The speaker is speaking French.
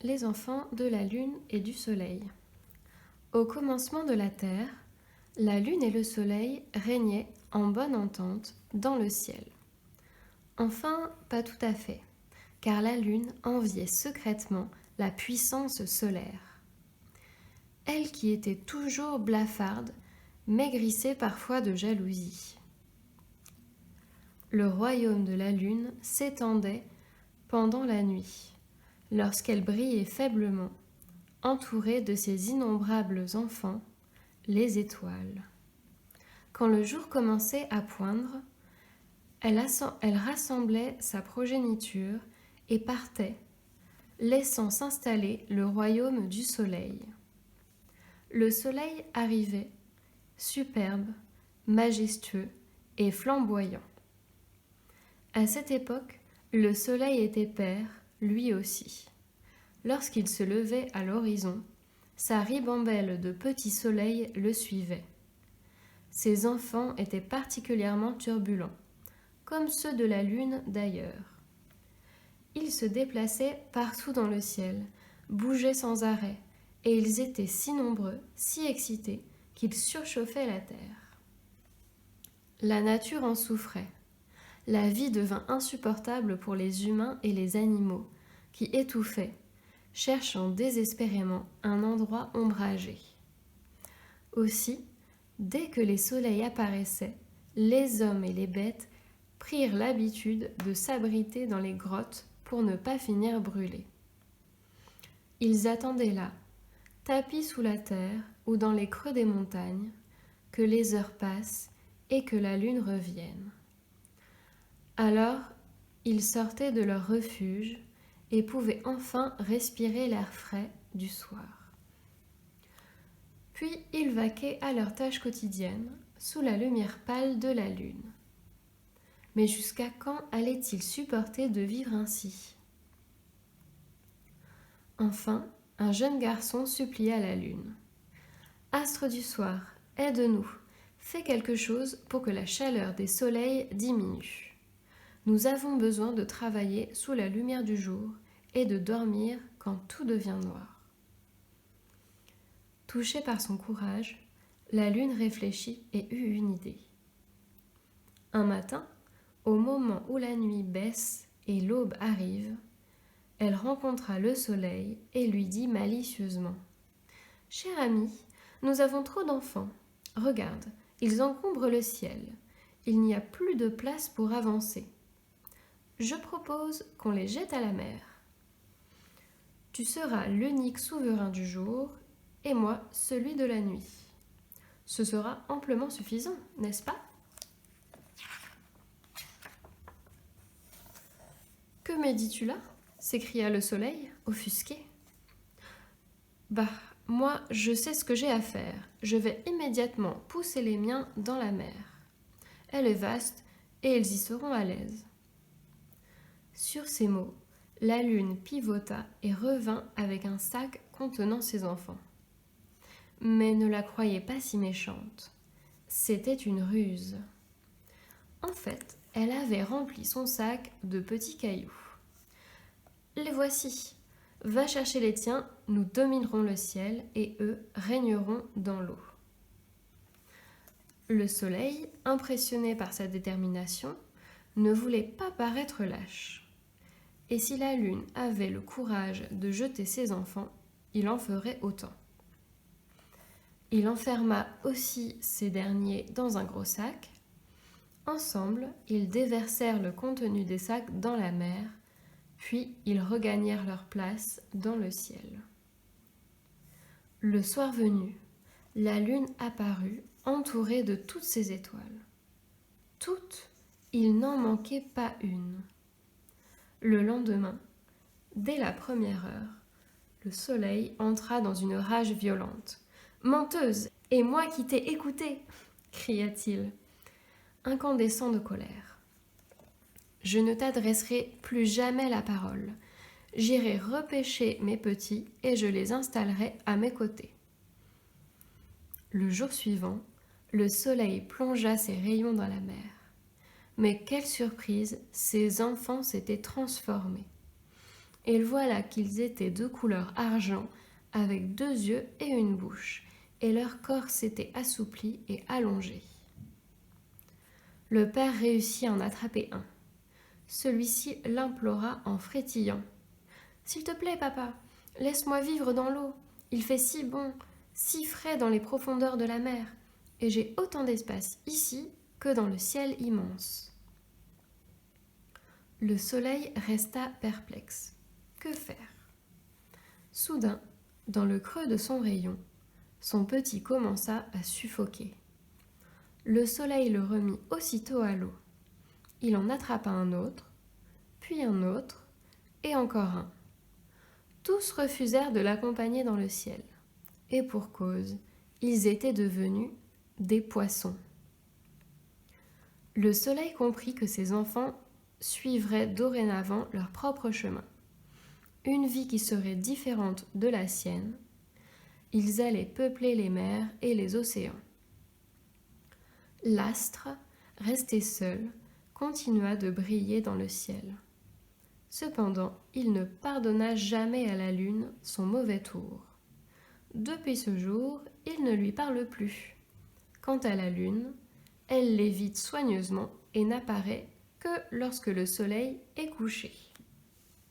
les enfants de la lune et du soleil. Au commencement de la terre, la lune et le soleil régnaient en bonne entente dans le ciel. Enfin, pas tout à fait, car la lune enviait secrètement la puissance solaire. Elle qui était toujours blafarde, maigrissait parfois de jalousie. Le royaume de la lune s'étendait pendant la nuit, lorsqu'elle brillait faiblement, entourée de ses innombrables enfants, les étoiles. Quand le jour commençait à poindre, elle rassemblait sa progéniture et partait, laissant s'installer le royaume du soleil. Le soleil arrivait, superbe, majestueux et flamboyant. À cette époque, le soleil était père, lui aussi. Lorsqu'il se levait à l'horizon, sa ribambelle de petits soleils le suivait. Ses enfants étaient particulièrement turbulents, comme ceux de la lune d'ailleurs. Ils se déplaçaient partout dans le ciel, bougeaient sans arrêt, et ils étaient si nombreux, si excités, qu'ils surchauffaient la terre. La nature en souffrait. La vie devint insupportable pour les humains et les animaux, qui étouffaient, cherchant désespérément un endroit ombragé. Aussi, dès que les soleils apparaissaient, les hommes et les bêtes prirent l'habitude de s'abriter dans les grottes pour ne pas finir brûlés. Ils attendaient là, tapis sous la terre ou dans les creux des montagnes, que les heures passent et que la lune revienne. Alors, ils sortaient de leur refuge et pouvaient enfin respirer l'air frais du soir. Puis ils vaquaient à leurs tâches quotidiennes sous la lumière pâle de la lune. Mais jusqu'à quand allaient-ils supporter de vivre ainsi ? Enfin, un jeune garçon supplia la lune. « Astre du soir, aide-nous, fais quelque chose pour que la chaleur des soleils diminue. Nous avons besoin de travailler sous la lumière du jour et de dormir quand tout devient noir. » Touchée par son courage, la lune réfléchit et eut une idée. Un matin, au moment où la nuit baisse et l'aube arrive, elle rencontra le soleil et lui dit malicieusement : « Cher ami, nous avons trop d'enfants. Regarde, ils encombrent le ciel. Il n'y a plus de place pour avancer. Je propose qu'on les jette à la mer. Tu seras l'unique souverain du jour et moi celui de la nuit. Ce sera amplement suffisant, n'est-ce pas ? » « Que me dis-tu là ? S'écria le soleil, offusqué. Bah, moi, je sais ce que j'ai à faire. Je vais immédiatement pousser les miens dans la mer. Elle est vaste et ils y seront à l'aise. Sur ces mots, la lune pivota et revint avec un sac contenant ses enfants. Mais ne la croyez pas si méchante. C'était une ruse. En fait, elle avait rempli son sac de petits cailloux. « Les voici. Va chercher les tiens, nous dominerons le ciel et eux régneront dans l'eau. » Le soleil, impressionné par sa détermination, ne voulait pas paraître lâche. Et si la lune avait le courage de jeter ses enfants, il en ferait autant. Il enferma aussi ces derniers dans un gros sac. Ensemble, ils déversèrent le contenu des sacs dans la mer, puis ils regagnèrent leur place dans le ciel. Le soir venu, la lune apparut, entourée de toutes ses étoiles. Toutes, il n'en manquait pas une. Le lendemain, dès la première heure, le soleil entra dans une rage violente. « Menteuse, et moi qui t'ai écoutée !» cria-t-il, incandescent de colère. « Je ne t'adresserai plus jamais la parole. J'irai repêcher mes petits et je les installerai à mes côtés. » Le jour suivant, le soleil plongea ses rayons dans la mer. Mais quelle surprise, ses enfants s'étaient transformés. et voilà qu'ils étaient de couleur argent, avec 2 yeux et une bouche, et leur corps s'était assoupli et allongé. Le père réussit à en attraper un. Celui-ci l'implora en frétillant. « S'il te plaît, papa, laisse-moi vivre dans l'eau. Il fait si bon, si frais dans les profondeurs de la mer, et j'ai autant d'espace ici que dans le ciel immense. » Le soleil resta perplexe. Que faire? Soudain, dans le creux de son rayon, son petit commença à suffoquer. Le soleil le remit aussitôt à l'eau. Il en attrapa un autre, puis un autre, et encore un. Tous refusèrent de l'accompagner dans le ciel. Et pour cause, ils étaient devenus des poissons. Le soleil comprit que ses enfants suivraient dorénavant leur propre chemin. Une vie qui serait différente de la sienne. Ils allaient peupler les mers et les océans. L'astre, resté seul, continua de briller dans le ciel. Cependant, il ne pardonna jamais à la lune son mauvais tour. Depuis ce jour, il ne lui parle plus. Quant à la lune, elle l'évite soigneusement et n'apparaît que lorsque le soleil est couché.